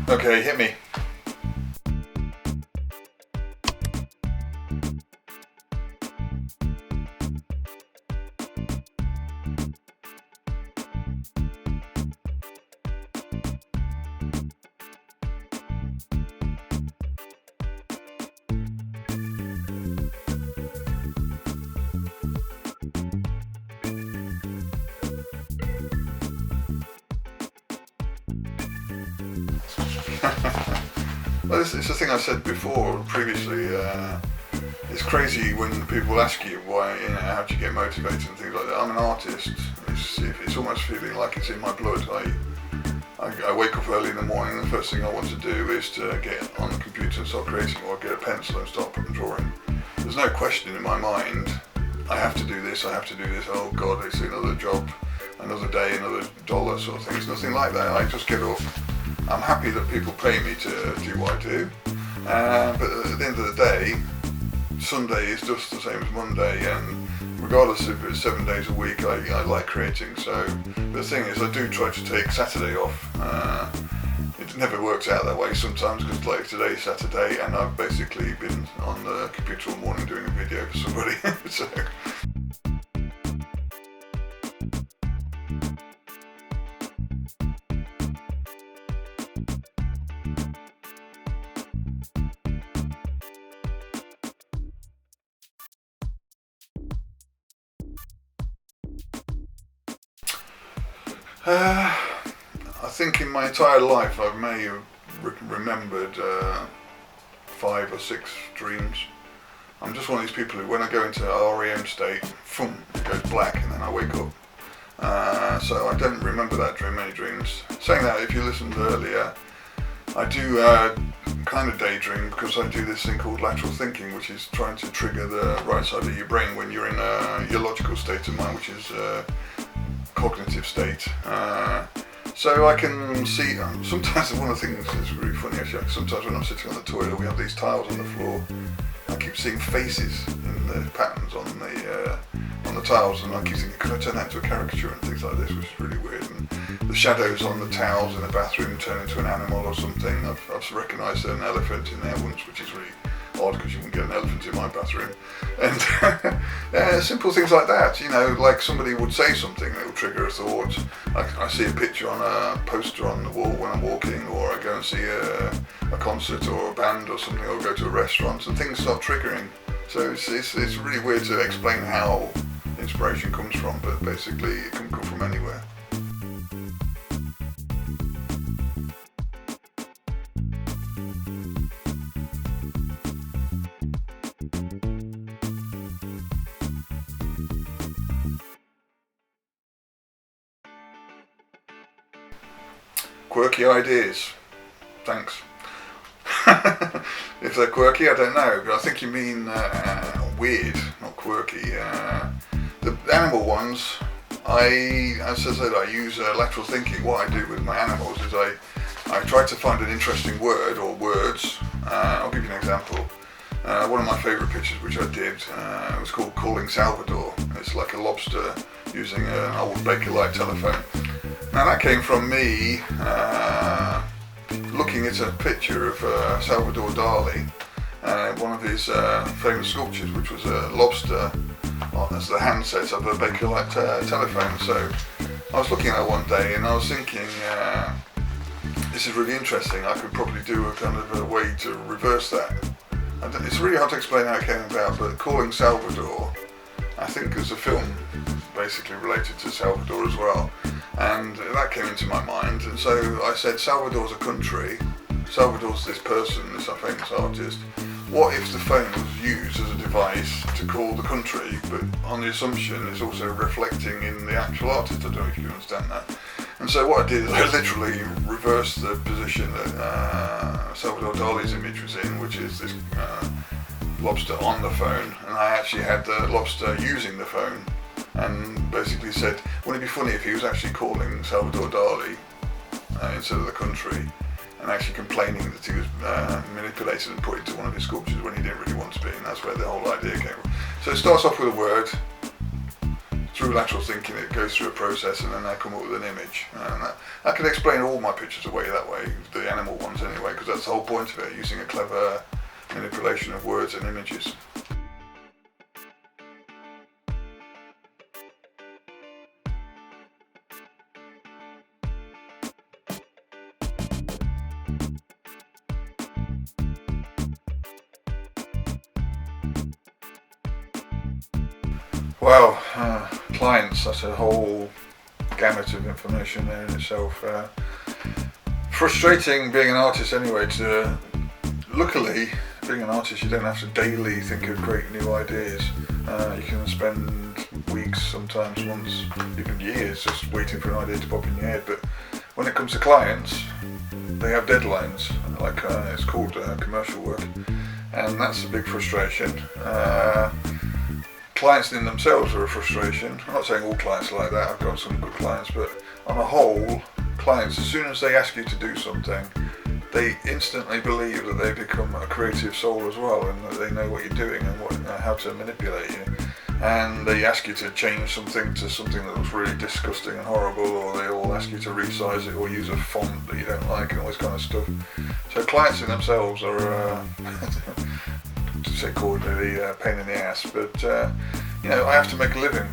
Okay, hit me. Well, it's the thing I said before, previously. It's crazy when people ask you why, how do you get motivated and things like that. I'm an artist. It's almost feeling like it's in my blood. I wake up early in the morning, and the first thing I want to do is to get on the computer and start creating, or get a pencil and start drawing. There's no question in my mind, I have to do this, oh God, it's another job, another day, another dollar sort of thing. It's nothing like that. I just get up. I'm happy that people pay me to do what I do, but at the end of the day, Sunday is just the same as Monday, and regardless if it's 7 days a week, I like creating. So the thing is, I do try to take Saturday off. It never works out that way sometimes, because like today's Saturday and I've basically been on the computer all morning doing a video for somebody. So. I think in my entire life I may have remembered 5 or 6 dreams. I'm just one of these people who, when I go into a REM state, boom, it goes black and then I wake up. So I don't remember many dreams. Saying that, if you listened earlier, I do kind of daydream, because I do this thing called lateral thinking, which is trying to trigger the right side of your brain when you're in your logical state of mind, which is cognitive state. So I can see, sometimes one of the things that's really funny actually, sometimes when I'm sitting on the toilet, we have these tiles on the floor. I keep seeing faces in the patterns on the tiles, and I keep thinking, could I turn that into a caricature and things like this, which is really weird. And the shadows on the towels in the bathroom turn into an animal or something. I've recognised an elephant in there once, which is really odd, because you wouldn't get an elephant in my bathroom. And simple things like that, like somebody would say something that will trigger a thought. I see a picture on a poster on the wall when I'm walking, or I go and see a concert or a band or something, or go to a restaurant, and things start triggering. So it's really weird to explain how inspiration comes from, but basically it can come from anywhere. Quirky ideas. Thanks. If they're quirky, I don't know, but I think you mean weird, not quirky. The animal ones, as I said, I use lateral thinking. What I do with my animals is I try to find an interesting word or words. I'll give you an example. One of my favourite pictures, which I did, was called Calling Salvador. It's like a lobster using an old Bakelite telephone. Now that came from me looking at a picture of Salvador Dali, one of his famous sculptures, which was a lobster as the handset of a Bakelite telephone. So I was looking at it one day and I was thinking, this is really interesting. I could probably do a kind of a way to reverse that. It's really hard to explain how it came about, but Calling Salvador, I think there's a film basically related to Salvador as well, and that came into my mind, and so I said, Salvador's a country, Salvador's this person, this famous artist. What if the phone was used as a device to call the country, but on the assumption it's also reflecting in the actual artist? I don't know if you understand that. And so what I did is I literally reversed the position that Salvador Dali's image was in, which is this lobster on the phone, and I actually had the lobster using the phone, and basically said, wouldn't it be funny if he was actually calling Salvador Dali instead of the country, and actually complaining that he was manipulated and put into one of his sculptures when he didn't really want to be, and that's where the whole idea came from. So it starts off with a word, through lateral thinking, it goes through a process and then I come up with an image. And I can explain all my pictures away that way, the animal ones anyway, because that's the whole point of it, using a clever manipulation of words and images. Well, clients, that's a whole gamut of information there in itself. Frustrating being an artist anyway. Luckily, being an artist, you don't have to daily think of great new ideas. You can spend weeks, sometimes months, even years, just waiting for an idea to pop in your head. But when it comes to clients, they have deadlines, like it's called commercial work, and that's a big frustration. Clients in themselves are a frustration. I'm not saying all clients are like that, I've got some good clients, but on a whole, clients, as soon as they ask you to do something, they instantly believe that they become a creative soul as well, and that they know what you're doing and how to manipulate you. And they ask you to change something to something that looks really disgusting and horrible, or they'll ask you to resize it or use a font that you don't like and all this kind of stuff. So clients in themselves are to say cordially, pain in the ass, but I have to make a living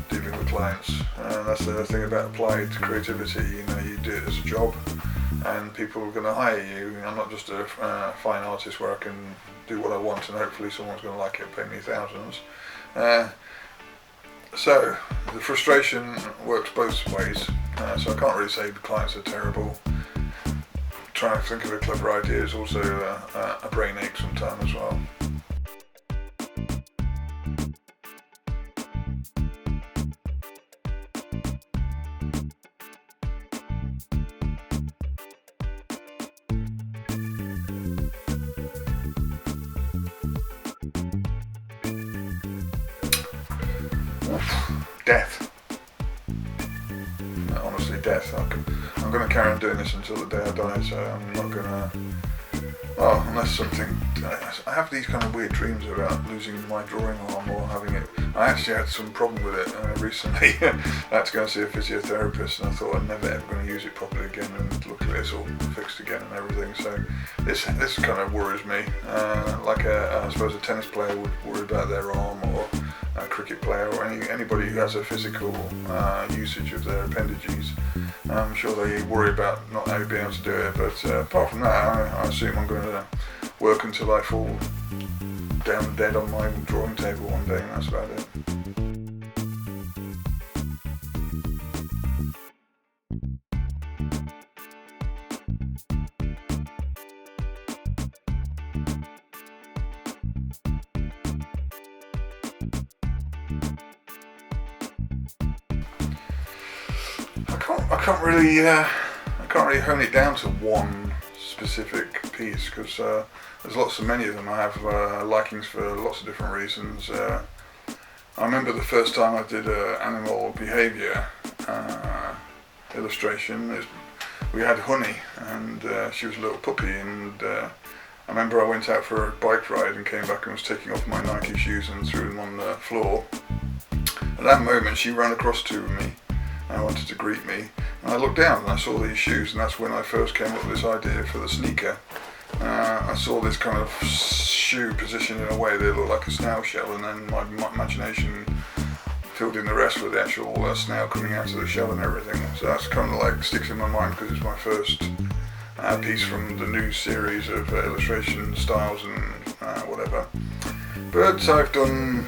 dealing with clients, and that's the thing about applied creativity. You do it as a job, and people are going to hire you. I'm not just a fine artist where I can do what I want and hopefully someone's going to like it and pay me thousands. So the frustration works both ways, so I can't really say the clients are terrible. Trying to think of a clever idea is also a brain ache sometimes as well. Death. Honestly, death. I'm going to carry on doing this until the day I die, so I'm not going to... Well, unless something... I have these kind of weird dreams about losing my drawing arm or having it... I actually had some problem with it recently. I had to go and see a physiotherapist, and I thought I'm never ever going to use it properly again, and luckily it's all fixed again and everything, so this kind of worries me. I suppose a tennis player would worry about their arm, or a cricket player, or anybody who has a physical usage of their appendages. I'm sure they worry about not being able to do it, but apart from that, I assume I'm going to work until I fall down dead on my drawing table one day, and that's about it. I can't really hone it down to one specific piece, because there's many of them. I have likings for lots of different reasons. I remember the first time I did animal behaviour illustration. We had Honey, and she was a little puppy, and I remember I went out for a bike ride and came back and was taking off my Nike shoes and threw them on the floor. At that moment she ran across to me and wanted to greet me, and I looked down and I saw these shoes, and that's when I first came up with this idea for the sneaker. I saw this kind of shoe positioned in a way that looked like a snail shell, and then my imagination filled in the rest with the actual snail coming out of the shell and everything. So that's kind of like sticks in my mind because it's my first piece from the new series of illustration styles and whatever. But I've done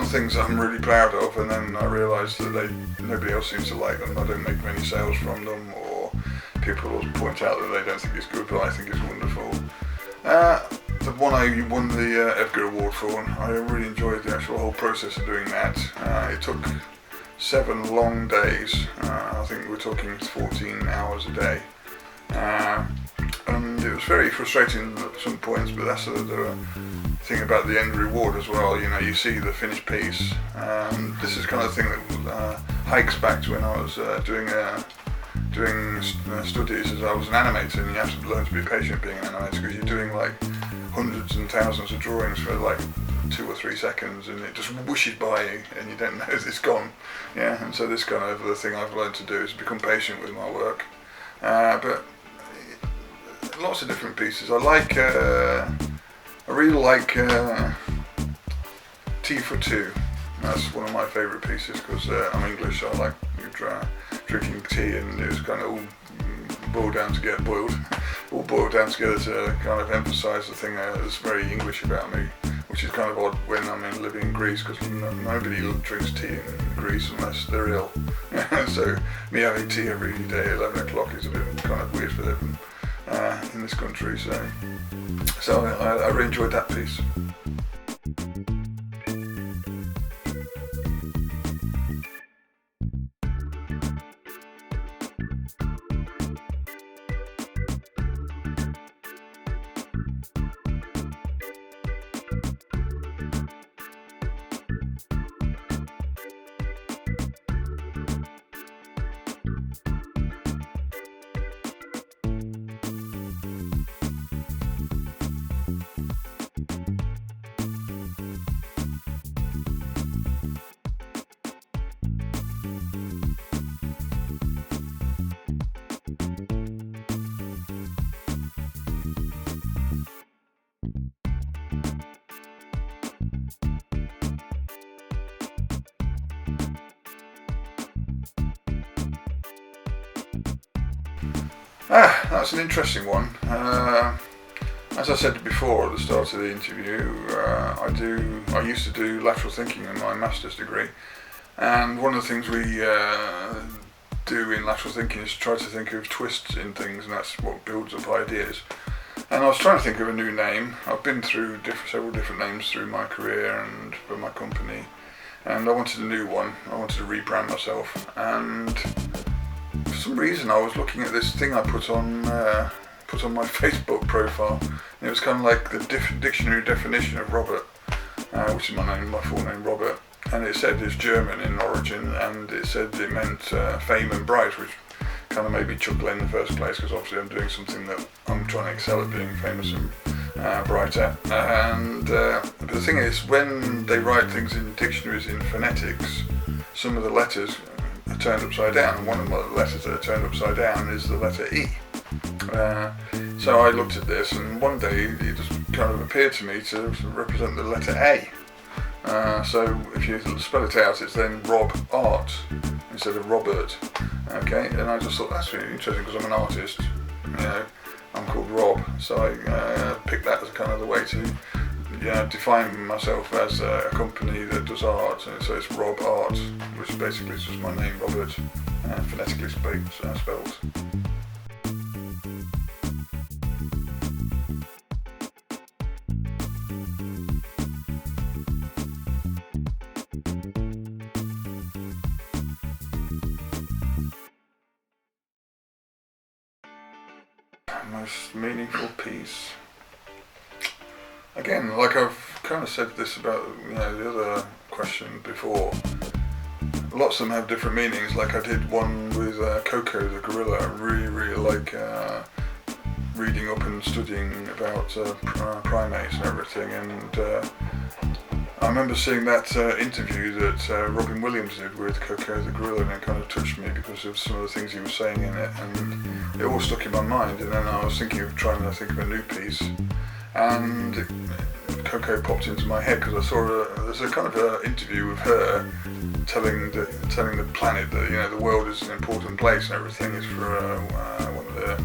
things that I'm really proud of, and then I realised that nobody else seems to like them. I don't make many sales from them, or people will point out that they don't think it's good, but I think it's wonderful. The one I won the Edgar Award for, I really enjoyed the actual whole process of doing that. It took 7 long days. I think we're talking 14 hours a day. And it was very frustrating at some points, but that's the thing about the end reward as well. You see the finished piece. This is kind of thing that hikes back to when I was doing studies as I was an animator, and you have to learn to be patient being an animator, because you're doing like hundreds and thousands of drawings for like 2 or 3 seconds, and it just whooshes by you, and you don't know it's gone. Yeah, and so this kind of the thing I've learned to do is become patient with my work. But lots of different pieces. I really like Tea for Two. That's one of my favourite pieces because I'm English, so I like drinking tea, and it was kind of all boiled down together to kind of emphasise the thing that's very English about me, which is kind of odd when I'm living in Greece, because nobody drinks tea in Greece unless they're ill. So me having tea every day at 11 o'clock is a bit kind of weird for them in this country. So I really enjoyed that piece. That's an interesting one. As I said before at the start of the interview, I used to do lateral thinking in my master's degree, and one of the things we do in lateral thinking is try to think of twists in things, and that's what builds up ideas. And I was trying to think of a new name. I've been through several different names through my career and for my company, and I wanted a new one. I wanted to rebrand myself, and for some reason I was looking at this thing I put on my Facebook profile, and it was kind of like the dictionary definition of Robert, which is my full name, Robert, and it said it's German in origin, and it said it meant fame and bright, which kind of made me chuckle in the first place, because obviously I'm doing something that I'm trying to excel at being famous and bright at. And but the thing is, when they write things in dictionaries in phonetics, some of the letters are turned upside down, and one of the letters that are turned upside down is the letter E. So I looked at this, and one day it just kind of appeared to me to represent the letter A. So if you spell it out, it's then Rob Art instead of Robert. Okay, and I just thought that's really interesting because I'm an artist. I'm called Rob, so I picked that as kind of the way to define myself as a company that does art. And so it's Rob Art, which basically is just my name, Robert, phonetically spelled. Most meaningful piece. Again, like I've kind of said this about the other question before, lots of them have different meanings. Like I did one with Coco the gorilla. I really like reading up and studying about primates and everything, and I remember seeing that interview that Robin Williams did with Coco the gorilla, and it kind of touched me because of some of the things he was saying in it, and it all stuck in my mind. And then I was trying to think of a new piece, and Coco popped into my head because I saw there's a kind of an interview with her telling the planet that the world is an important place and everything is for one of the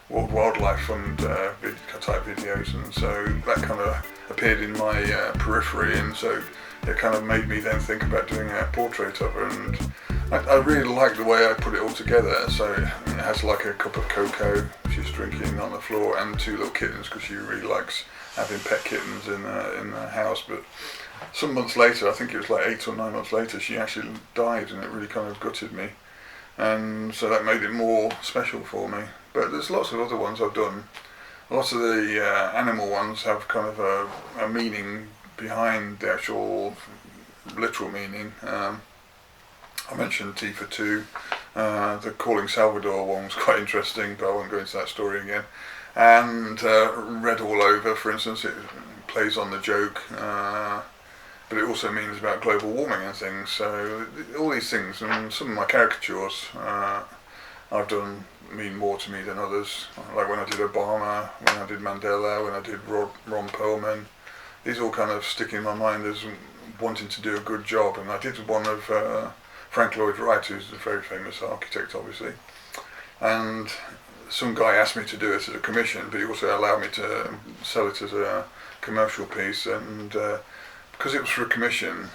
World Wildlife Fund type videos, and so that kind of appeared in my periphery, and so it kind of made me then think about doing a portrait of her, and I really like the way I put it all together. So it has like a cup of cocoa she's drinking on the floor, and 2 little kittens because she really likes having pet kittens in the house. But some months later, I think it was like 8 or 9 months later, she actually died, and it really kind of gutted me, and so that made it more special for me. But there's lots of other ones I've done. Lots of the animal ones have kind of a meaning behind the actual literal meaning. I mentioned Tea for Two. The Calling Salvador one was quite interesting, but I won't go into that story again. And Red All Over, for instance, it plays on the joke, but it also means about global warming and things. So all these things, and some of my caricatures I've done mean more to me than others. Like when I did Obama, when I did Mandela, when I did Ron Perlman. These all kind of stick in my mind as wanting to do a good job. And I did one of Frank Lloyd Wright, who's a very famous architect, obviously. And some guy asked me to do it as a commission, but he also allowed me to sell it as a commercial piece. And because it was for a commission,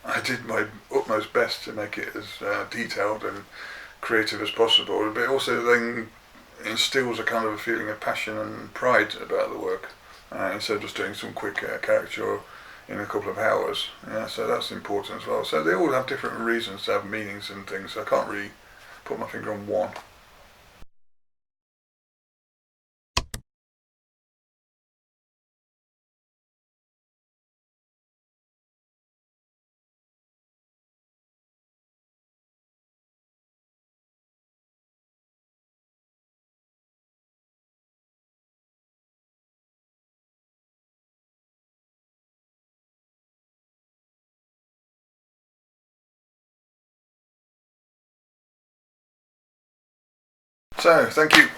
I did my utmost best to make it as detailed and creative as possible. But it also then instills a kind of a feeling of passion and pride about the work, instead of just doing some quick caricature in a couple of hours. Yeah, so that's important as well. So they all have different reasons to have meanings and things. So I can't really put my finger on one. So thank you.